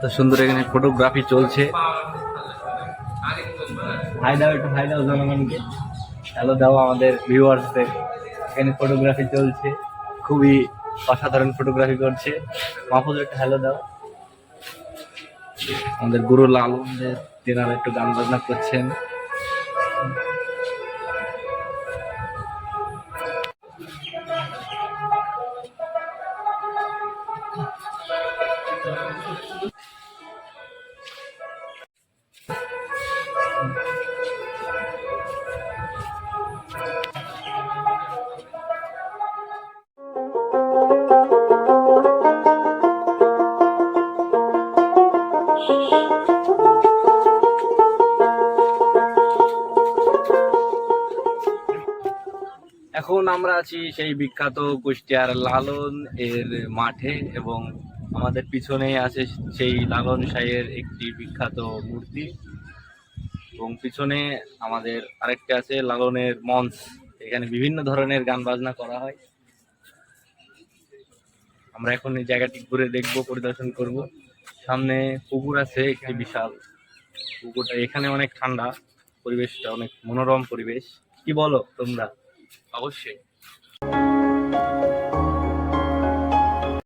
এত সুন্দর এখানে ফটোগ্রাফি চলছে। হাই দাও, একটু হাই দাও জনগণকে, হ্যালো দাও আমাদের ভিউয়ার্সদের। এখানে ফটোগ্রাফি চলছে, খুবই অসাধারণ ফটোগ্রাফি করছে। মাহফুজ একটু হ্যালো দাও। আমাদের গুরু লালনদের তেনারা একটু গান বাজনা করছেন। এখন আমরা আছি সেই বিখ্যাত কুষ্টিয়ার লালন এর মাঠে, এবং আমাদের পিছনে আছে সেই লালন শাহের একটি বিখ্যাত মূর্তি, এবং পিছনে আমাদের আরেকটা আছে লালনের মঞ্চ। এখানে বিভিন্ন ধরনের গান বাজনা করা হয়। আমরা এখন এই জায়গাটি ঘুরে দেখব, পরিদর্শন করব। সামনে পুকুর আছে একটি বিশাল, পুকুরটা এখানে অনেক ঠান্ডা, পরিবেশটা অনেক মনোরম পরিবেশ। কি বলো তোমরা? অবশ্যই।